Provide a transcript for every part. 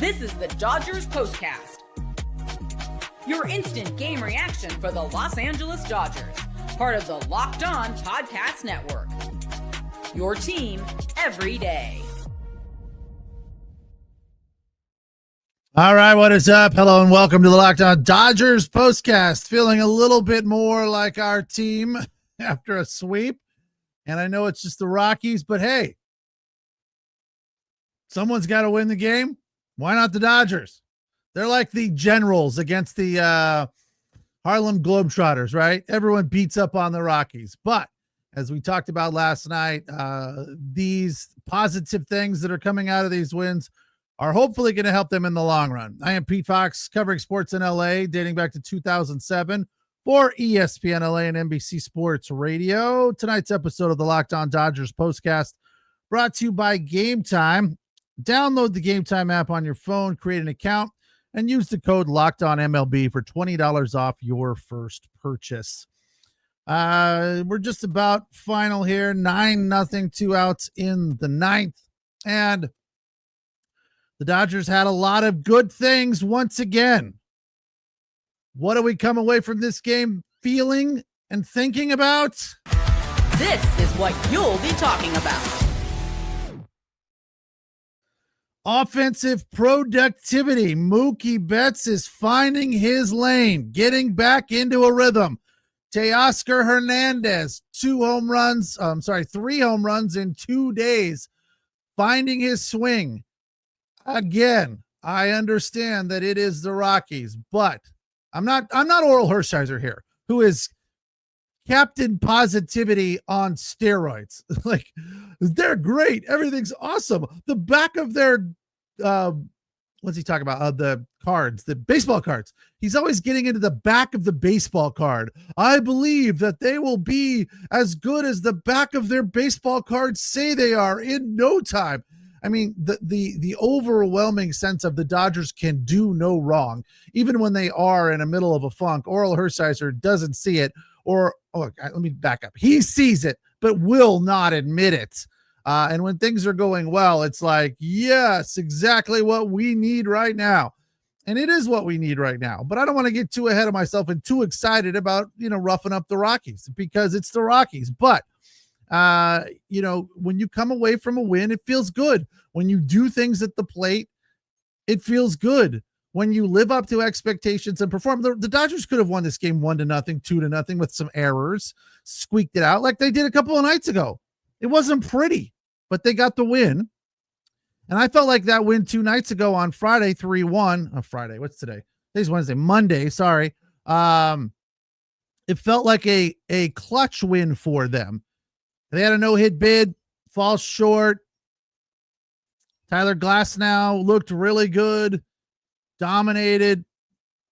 This is the Dodgers Postcast, your instant game reaction for the Los Angeles Dodgers, part of the Locked On Podcast Network, your team every day. All right, what is up? Hello and welcome to the Locked On Dodgers Postcast. Feeling a little bit more like our team after a sweep. And I know it's just the Rockies, but hey, someone's got to win the game. Why not the Dodgers? They're like the Generals against the Harlem Globetrotters, right? Everyone beats up on the Rockies. But as we talked about last night, these positive things that are coming out of these wins are hopefully going to help them in the long run. I am Pete Fox, covering sports in LA, dating back to 2007 for ESPN LA and NBC Sports Radio. Tonight's episode of the Locked On Dodgers Postcast brought to you by Gametime. Download the Gametime app on your phone, create an account, and use the code LOCKEDONMLB for $20 off your first purchase. We're just about final here. 9-0, 2 outs in the ninth. And the Dodgers had a lot of good things once again. What do we come away from this game feeling and thinking about? This is what you'll be talking about. Offensive productivity. Mookie Betts is finding his lane, getting back into a rhythm. Teoscar Hernandez, 3 home runs in 2 days, finding his swing. Again, I understand that it is the Rockies, but I'm not Oral Hershiser here, who is Captain Positivity on steroids. Like, they're great. Everything's awesome. The back of their, what's he talking about? The cards, the baseball cards. He's always getting into the back of the baseball card. I believe that they will be as good as the back of their baseball cards say they are in no time. I mean, the overwhelming sense of the Dodgers can do no wrong, even when they are in the middle of a funk. Oral Hershiser doesn't see it, let me back up. He sees it, but will not admit it. And when things are going well, it's like, yes, exactly what we need right now. And it is what we need right now. But I don't want to get too ahead of myself and too excited about, roughing up the Rockies, because it's the Rockies. But when you come away from a win, it feels good. When you do things at the plate, it feels good. When you live up to expectations and perform, the Dodgers could have won this game 1-0, 2-0 with some errors, squeaked it out like they did a couple of nights ago. It wasn't pretty, but they got the win. And I felt like that win 2 nights ago on Friday, 3-1. Friday, what's today? Today's Wednesday, Monday. Sorry. It felt like a clutch win for them. They had a no-hit bid, falls short. Tyler Glasnow looked really good, dominated,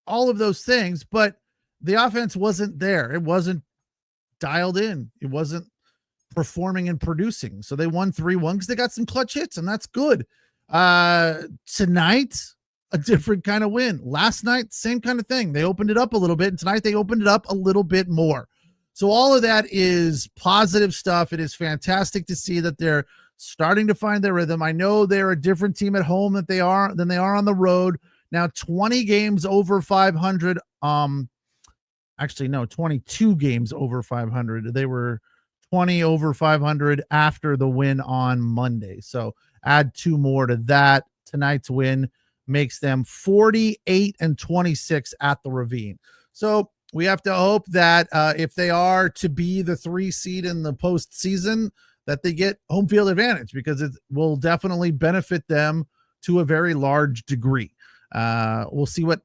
all of those things, but the offense wasn't there. It wasn't dialed in. It wasn't performing and producing. So they won 3-1 because they got some clutch hits, and that's good. Tonight, a different kind of win. Last night, same kind of thing. They opened it up a little bit, and tonight they opened it up a little bit more. So all of that is positive stuff. It is fantastic to see that they're starting to find their rhythm. I know they're a different team at home than they are on the road. Now 20 games over 500. 22 games over 500. They were 20 over 500 after the win on Monday. So add 2 more to that. Tonight's win makes them 48-26 at the Ravine. So we have to hope that if they are to be the 3 seed in the postseason, that they get home field advantage, because it will definitely benefit them to a very large degree. We'll see what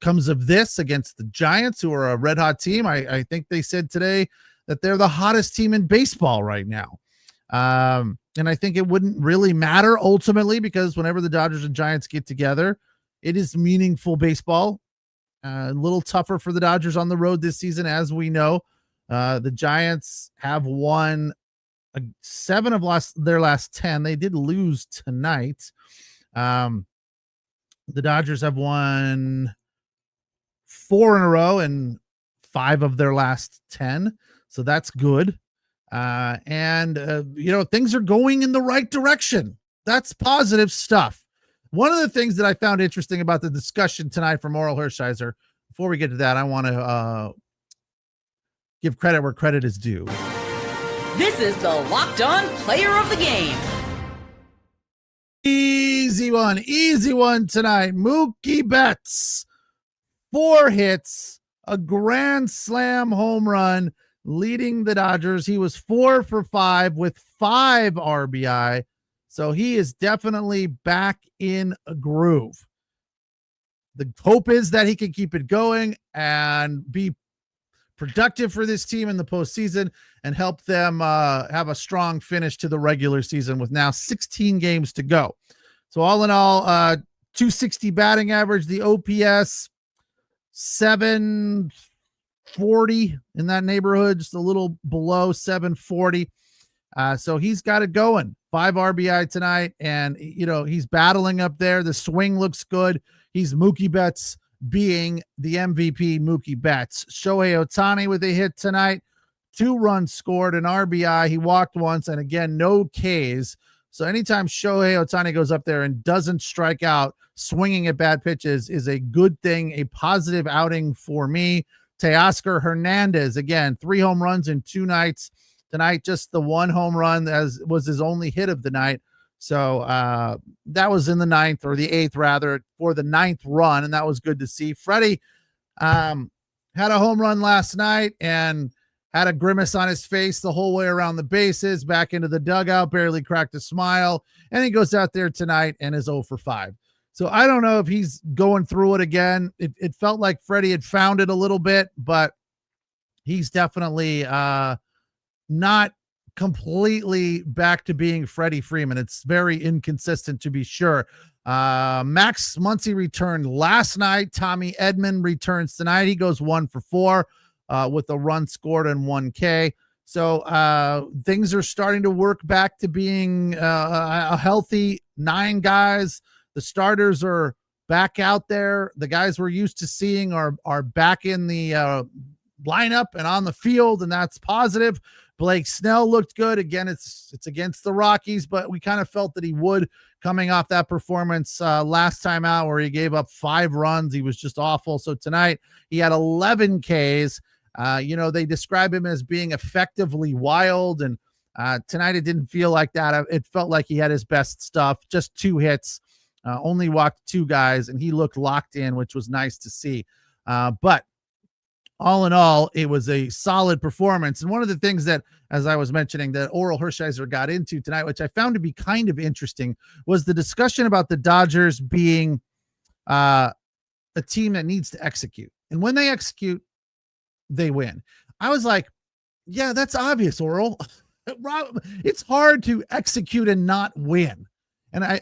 comes of this against the Giants, who are a red hot team. I think they said today that they're the hottest team in baseball right now. And I think it wouldn't really matter ultimately, because whenever the Dodgers and Giants get together, it is meaningful baseball. A little tougher for the Dodgers on the road this season, as we know. The Giants have won 7 of their last 10. They did lose tonight. The Dodgers have won 4 in a row and 5 of their last 10. So that's good. Things are going in the right direction. That's positive stuff. One of the things that I found interesting about the discussion tonight from Oral Hershiser, before we get to that, I want to give credit where credit is due. This is the Locked On Player of the Game. Easy one tonight. Mookie Betts, 4 hits, a grand slam home run, leading the Dodgers. He was 4 for 5 with 5 RBI. So he is definitely back in a groove. The hope is that he can keep it going and be productive for this team in the postseason and help them have a strong finish to the regular season with now 16 games to go. So all in all, 260 batting average, the OPS 740 in that neighborhood, just a little below 740. So he's got it going. 5 RBI tonight, and he's battling up there. The swing looks good. He's Mookie Betts being the MVP. Mookie Betts. Shohei Ohtani with a hit tonight, 2 runs scored, an RBI. He walked once, and again, no Ks. So anytime Shohei Ohtani goes up there and doesn't strike out, swinging at bad pitches is a good thing, a positive outing for me. Teoscar Hernandez, again, 3 home runs in 2 nights. Tonight, just the 1 home run as was his only hit of the night. So that was in the 9th, or the 8th rather, for the 9th run, and that was good to see. Freddie had a home run last night and had a grimace on his face the whole way around the bases, back into the dugout, barely cracked a smile, and he goes out there tonight and is 0 for 5. So I don't know if he's going through it again. It felt like Freddie had found it a little bit, but he's definitely not completely back to being Freddie Freeman. It's very inconsistent, to be sure. Max Muncy returned last night. Tommy Edman returns tonight. He goes 1 for 4 with a run scored and 1 K. So things are starting to work back to being a healthy 9 guys. The starters are back out there. The guys we're used to seeing are back in the lineup and on the field, and that's positive. Blake Snell looked good. Again, it's against the Rockies, but we kind of felt that he would, coming off that performance last time out where he gave up 5 runs. He was just awful. So tonight he had 11 Ks. They describe him as being effectively wild, and tonight it didn't feel like that. It felt like he had his best stuff. Just 2 hits, only walked 2 guys, and he looked locked in, which was nice to see. But all in all, it was a solid performance. And one of the things that, as I was mentioning, that Oral Hershiser got into tonight, which I found to be kind of interesting, was the discussion about the Dodgers being a team that needs to execute. And when they execute, they win. I was like, yeah, that's obvious, Oral. It's hard to execute and not win. And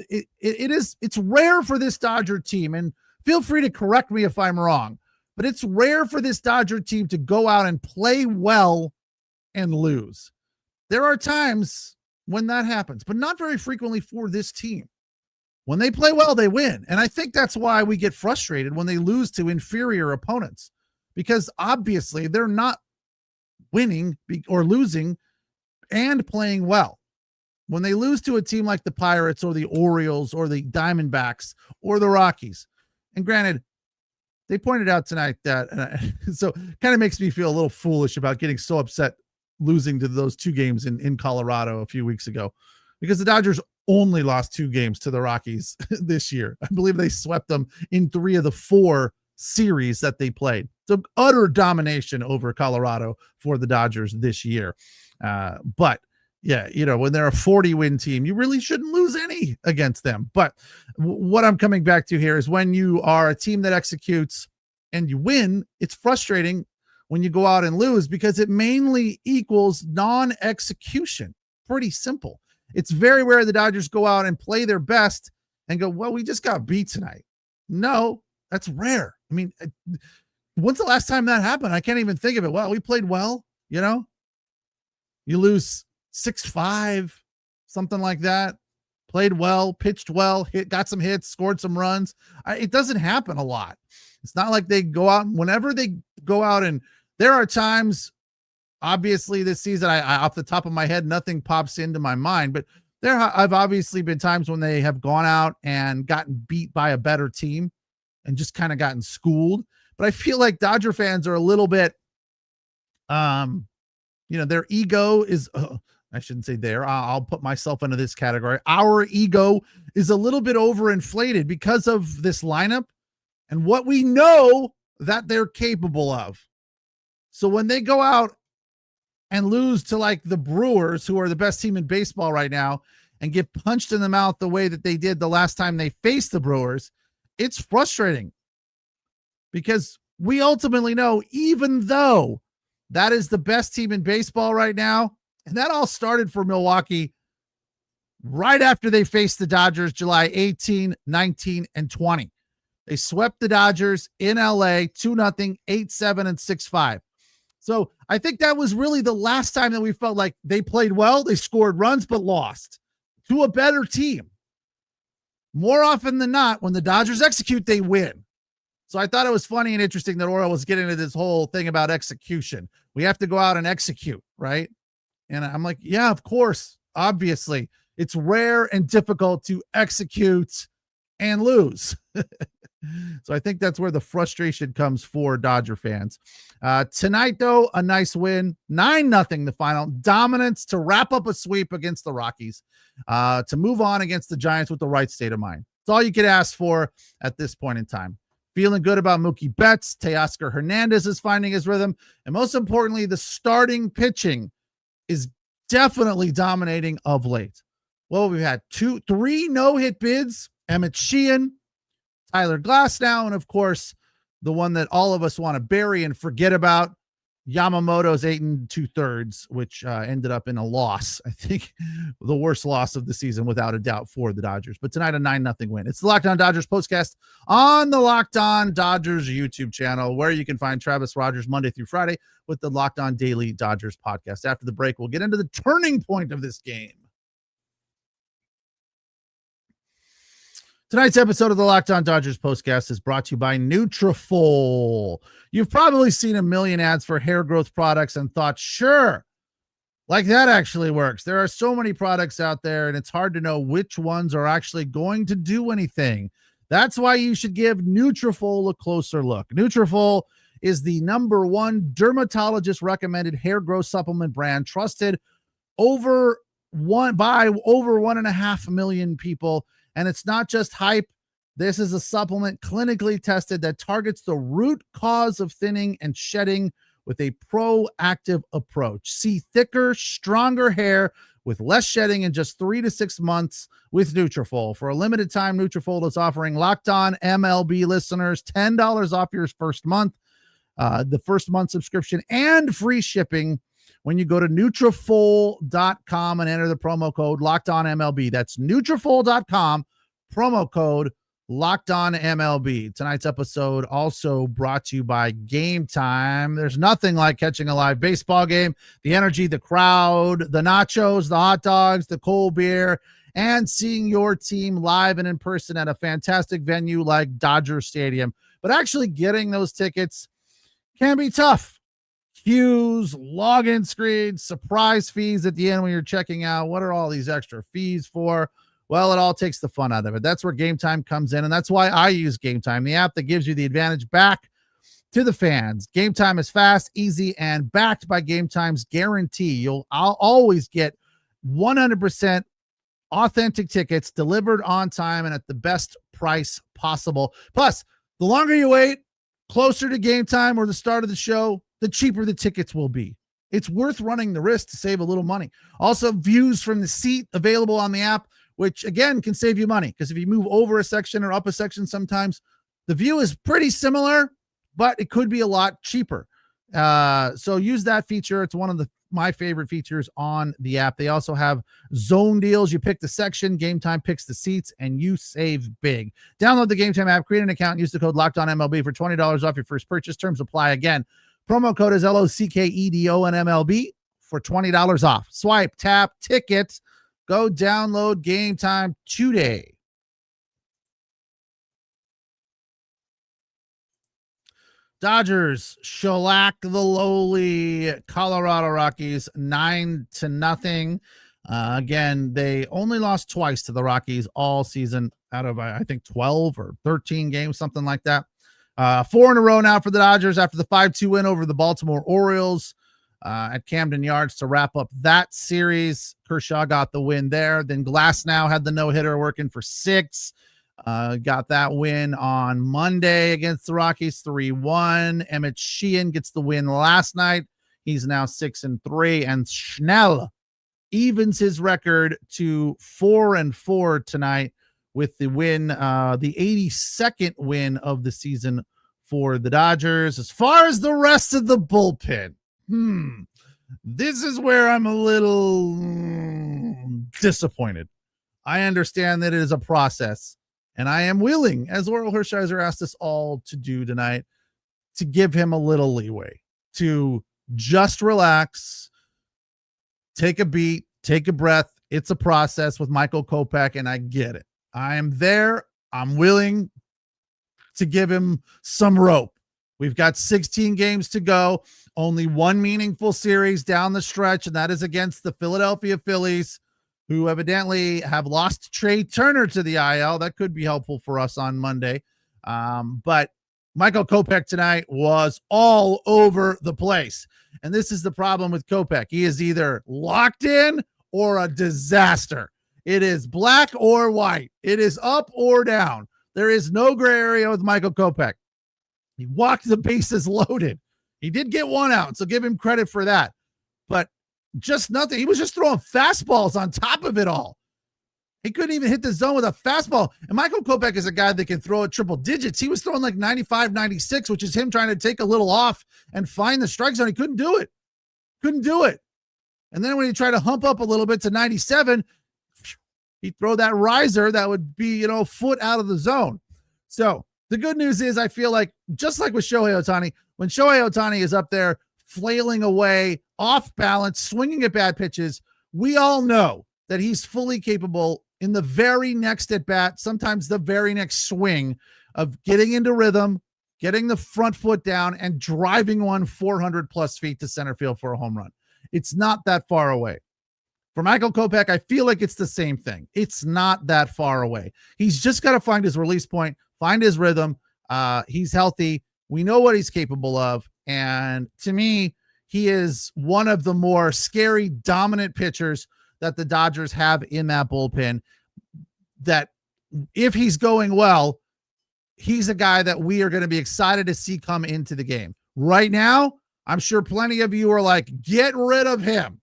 it's rare for this Dodger team, and feel free to correct me if I'm wrong, but it's rare for this Dodger team to go out and play well and lose. There are times when that happens, but not very frequently for this team. When they play well, they win. And I think that's why we get frustrated when they lose to inferior opponents, because obviously they're not winning or losing and playing well. When they lose to a team like the Pirates or the Orioles or the Diamondbacks or the Rockies, and granted, they pointed out tonight that, so kind of makes me feel a little foolish about getting so upset losing to those 2 games in Colorado a few weeks ago, because the Dodgers only lost 2 games to the Rockies this year. I believe they swept them in 3 of the 4 series that they played. So utter domination over Colorado for the Dodgers this year. But yeah, when they're a 40-win team, you really shouldn't lose any against them. But what I'm coming back to here is when you are a team that executes and you win, it's frustrating when you go out and lose, because it mainly equals non-execution. Pretty simple. It's very rare the Dodgers go out and play their best and go, well, we just got beat tonight. No, that's rare. I mean, when's the last time that happened? I can't even think of it. Well, we played well, you lose 6-5, something like that. Played well, pitched well, got some hits, scored some runs. It doesn't happen a lot. It's not like they go out, whenever they go out, and there are times, obviously this season, I off the top of my head, nothing pops into my mind, but I've obviously been times when they have gone out and gotten beat by a better team and just kind of gotten schooled. But I feel like Dodger fans are a little bit, their ego is, I shouldn't say there. I'll put myself into this category. Our ego is a little bit overinflated because of this lineup and what we know that they're capable of. So when they go out and lose to like the Brewers, who are the best team in baseball right now, and get punched in the mouth the way that they did the last time they faced the Brewers, it's frustrating because we ultimately know, even though that is the best team in baseball right now, and that all started for Milwaukee right after they faced the Dodgers July 18, 19, and 20. They swept the Dodgers in LA 2-0, 8-7, and 6-5. So I think that was really the last time that we felt like they played well. They scored runs, but lost to a better team. More often than not, when the Dodgers execute, they win. So I thought it was funny and interesting that Orel was getting into this whole thing about execution. We have to go out and execute, right? And I'm like, yeah, of course. Obviously, it's rare and difficult to execute and lose. So I think that's where the frustration comes for Dodger fans. Tonight, though, a nice win, 9-0 the final. Dominance to wrap up a sweep against the Rockies, to move on against the Giants with the right state of mind. It's all you could ask for at this point in time. Feeling good about Mookie Betts. Teoscar Hernandez is finding his rhythm. And most importantly, the starting pitching is definitely dominating of late. Well, we've had 3 no-hit bids. Emmett Sheehan, Tyler Glasnow, and of course, the one that all of us want to bury and forget about, Yamamoto's 8 2/3, which ended up in a loss. I think the worst loss of the season, without a doubt, for the Dodgers. But tonight, a 9-0 win. It's the Locked On Dodgers postcast on the Locked On Dodgers YouTube channel, where you can find Travis Rogers Monday through Friday with the Locked On Daily Dodgers podcast. After the break, we'll get into the turning point of this game. Tonight's episode of the Locked On Dodgers postcast is brought to you by Nutrafol. You've probably seen a million ads for hair growth products and thought, sure, like that actually works. There are so many products out there, and it's hard to know which ones are actually going to do anything. That's why you should give Nutrafol a closer look. Nutrafol is the #1 dermatologist recommended hair growth supplement brand, trusted by over 1.5 million people. And it's not just hype. This is a supplement clinically tested that targets the root cause of thinning and shedding with a proactive approach. See thicker, stronger hair with less shedding in just 3 to 6 months with Nutrafol. For a limited time, Nutrafol is offering Locked On MLB listeners $10 off your first month, the first month subscription, and free shipping when you go to Nutrafol.com and enter the promo code LOCKEDONMLB. That's Nutrafol.com, promo code LOCKEDONMLB. Tonight's episode also brought to you by Gametime. There's nothing like catching a live baseball game. The energy, the crowd, the nachos, the hot dogs, the cold beer, and seeing your team live and in person at a fantastic venue like Dodger Stadium. But actually getting those tickets can be tough. Queues, login screens, surprise fees at the end when you're checking out. What are all these extra fees for? Well, it all takes the fun out of it. That's where Gametime comes in, and that's why I use Gametime, the app that gives you the advantage back to the fans. Gametime is fast, easy, and backed by Gametime's guarantee. I'll always get 100% authentic tickets delivered on time and at the best price possible. Plus, the longer you wait, closer to game time or the start of the show, the cheaper the tickets will be. It's worth running the risk to save a little money. Also, views from the seat available on the app, which again can save you money, because if you move over a section or up a section, sometimes the view is pretty similar, but it could be a lot cheaper. So use that feature. It's one of my favorite features on the app. They also have zone deals. You pick the section, Gametime picks the seats, and you save big. Download the Gametime app, create an account, and use the code LOCKEDONMLB for $20 off your first purchase. Terms apply. Again, promo code is LOCKEDONMLB for $20 off. Swipe, tap, tickets. Go download Gametime today. Dodgers shellac the lowly Colorado Rockies 9-0. Again, they only lost twice to the Rockies all season out of, I think, 12 or 13 games, something like that. 4 in a row now for the Dodgers after the 5-2 win over the Baltimore Orioles at Camden Yards to wrap up that series. Kershaw got the win there. Then Glasnow had the no-hitter working for 6. Got that win on Monday against the Rockies, 3-1. Emmett Sheehan gets the win last night. He's now 6-3. And Snell evens his record to 4-4 tonight with the win, the 82nd win of the season for the Dodgers. As far as the rest of the bullpen, this is where I'm a little disappointed. I understand that it is a process, and I am willing, as Oral Hershiser asked us all to do tonight, to give him a little leeway, to just relax, take a beat, take a breath. It's a process with Michael Kopech, and I get it. I am there. I'm willing to give him some rope. We've got 16 games to go, only one meaningful series down the stretch, and that is against the Philadelphia Phillies, who evidently have lost Trey Turner to the IL. That could be helpful for us on Monday. But Michael Kopech tonight was all over the place. And this is the problem with Kopech. He is either locked in or a disaster. It is black or white. It is up or down. There is no gray area with Michael Kopech. He walked the bases loaded. He did get one out, so give him credit for that. But just nothing. He was just throwing fastballs on top of it all. He couldn't even hit the zone with a fastball. And Michael Kopech is a guy that can throw at triple digits. He was throwing like 95, 96, which is him trying to take a little off and find the strike zone. He couldn't do it. Couldn't do it. And then when he tried to hump up a little bit to 97, he'd throw that riser that would be, a foot out of the zone. So the good news is I feel like, just like with Shohei Ohtani, when Shohei Ohtani is up there flailing away, off balance, swinging at bad pitches, we all know that he's fully capable in the very next at bat, sometimes the very next swing, of getting into rhythm, getting the front foot down, and driving one 400 plus feet to center field for a home run. It's not that far away. For Michael Kopech, I feel like it's the same thing. It's not that far away. He's just got to find his release point, find his rhythm. He's healthy. We know what he's capable of. And to me, he is one of the more scary, dominant pitchers that the Dodgers have in that bullpen, that if he's going well, he's a guy that we are going to be excited to see come into the game. Right now, I'm sure plenty of you are like, get rid of him.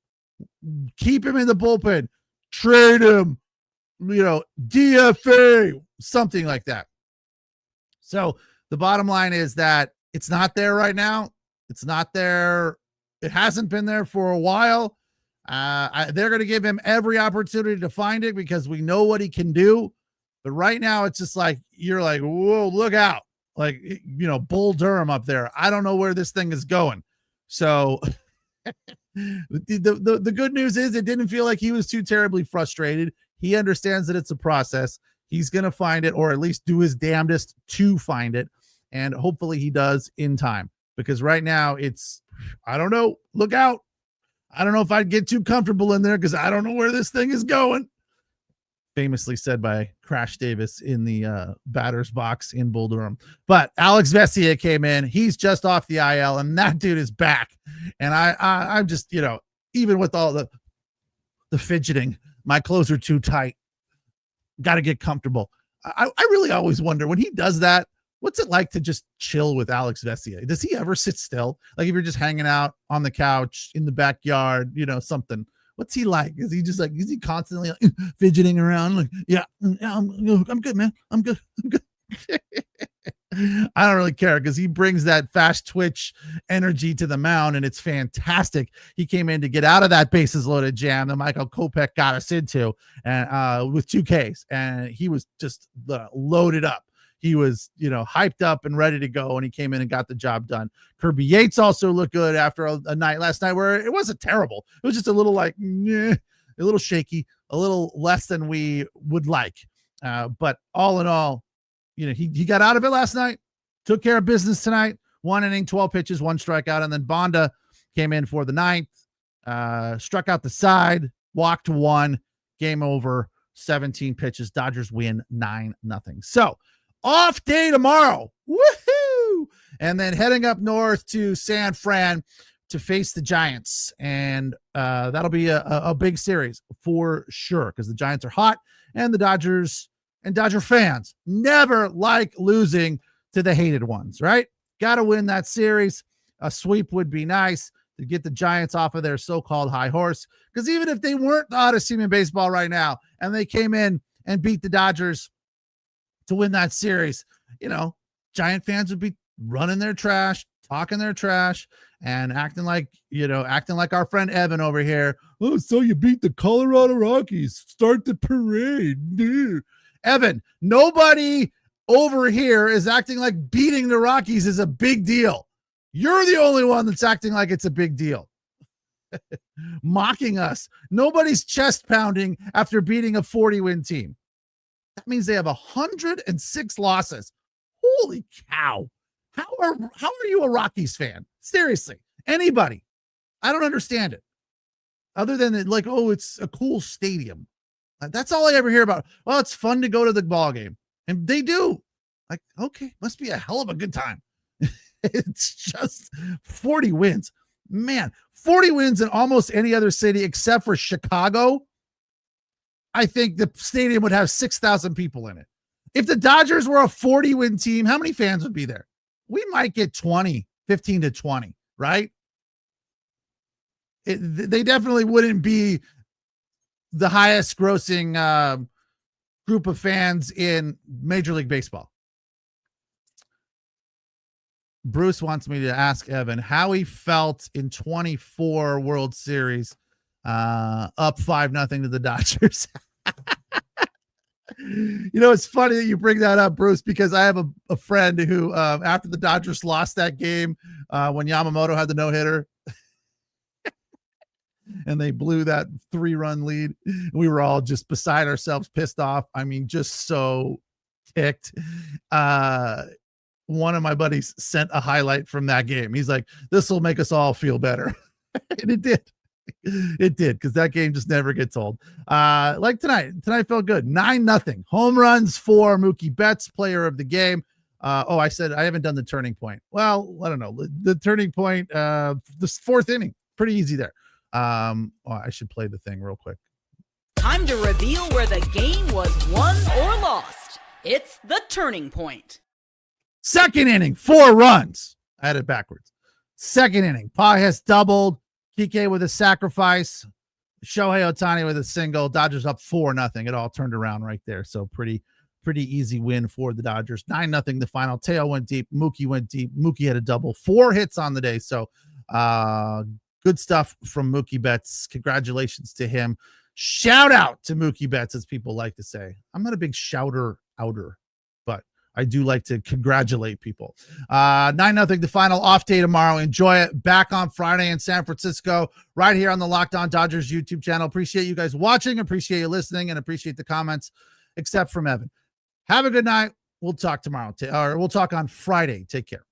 Keep him in the bullpen. Trade him. DFA. Something like that. So the bottom line is that it's not there right now. It's not there. It hasn't been there for a while. They're going to give him every opportunity to find it because we know what he can do. But right now, it's just like, you're like, whoa, look out. Like, Bull Durham up there. I don't know where this thing is going. So the good news is it didn't feel like he was too terribly frustrated. He understands that it's a process. He's going to find it, or at least do his damnedest to find it. And hopefully he does in time, because right now I don't know. Look out. I don't know if I'd get too comfortable in there because I don't know where this thing is going. Famously said by Crash Davis in the batter's box in Bull Durham. But Alex Vesia came in. He's just off the IL, and that dude is back. And I'm just, even with all the fidgeting, my clothes are too tight. Got to get comfortable. I really always wonder, when he does that, what's it like to just chill with Alex Vesia? Does he ever sit still? Like if you're just hanging out on the couch in the backyard, something. What's he like? Is he just like, is he constantly like, fidgeting around? Like, yeah, I'm good, man. I'm good. I don't really care because he brings that fast twitch energy to the mound, and it's fantastic. He came in to get out of that bases loaded jam that Michael Kopech got us into, and with 2 Ks, and he was just loaded up. He was, hyped up and ready to go, and he came in and got the job done. Kirby Yates also looked good after a night last night where it wasn't terrible. It was just a little like, a little shaky, a little less than we would like. But all in all, he got out of it last night, took care of business tonight, 1 inning, 12 pitches, 1 strikeout. And then Bonda came in for the 9th, struck out the side, walked 1, game over, 17 pitches. Dodgers win 9-0. So off day tomorrow. Woohoo! And then heading up north to San Fran to face the Giants. And that'll be a big series for sure, because the Giants are hot, and the Dodgers and Dodger fans never like losing to the hated ones, right? Got to win that series. A sweep would be nice to get the Giants off of their so-called high horse, because even if they weren't the hottest team in baseball right now and they came in and beat the Dodgers to win that series, Giant fans would be running their trash, talking their trash, and acting like our friend Evan over here. Oh, so you beat the Colorado Rockies. Start the parade. Dude. Evan, nobody over here is acting like beating the Rockies is a big deal. You're the only one that's acting like it's a big deal. Mocking us. Nobody's chest pounding after beating a 40-win team. That means they have 106 losses. Holy cow. How are you a Rockies fan? Seriously, anybody? I don't understand it. Other than it's a cool stadium. That's all I ever hear about. Well, it's fun to go to the ball game. And they do. Like, okay, must be a hell of a good time. It's just 40 wins. Man, 40 wins in almost any other city except for Chicago. I think the stadium would have 6,000 people in it. If the Dodgers were a 40-win team, how many fans would be there? We might get 15 to 20, right? They definitely wouldn't be the highest grossing group of fans in Major League Baseball. Bruce wants me to ask Evan how he felt in 24 World Series, up 5-0 to the Dodgers. It's funny that you bring that up, Bruce, because I have a friend who, after the Dodgers lost that game, when Yamamoto had the no-hitter and they blew that 3-run lead, we were all just beside ourselves, pissed off. I mean, just so ticked. One of my buddies sent a highlight from that game. He's like, this will make us all feel better. And it did. It did, because that game just never gets old. Like tonight felt good. 9-0 home runs for Mookie Betts, player of the game. I said I haven't done the turning point. Well, I don't know. The turning point, the fourth inning, pretty easy there. I should play the thing real quick. Time to reveal where the game was won or lost. It's the turning point. Second inning, 4 runs. I had it backwards. Second inning, Pages doubled. Kike with a sacrifice. Shohei Ohtani with a single. Dodgers up 4-0. It all turned around right there. So pretty easy win for the Dodgers. 9-0 the final. Teo went deep. Mookie went deep. Mookie had a double. 4 hits on the day. So good stuff from Mookie Betts. Congratulations to him. Shout out to Mookie Betts, as people like to say. I'm not a big outer, but I do like to congratulate people. 9-0 the final. Off day tomorrow. Enjoy it. Back on Friday in San Francisco, right here on the Locked On Dodgers YouTube channel. Appreciate you guys watching. Appreciate you listening, and appreciate the comments, except from Evan. Have a good night. We'll talk tomorrow, or we'll talk on Friday. Take care.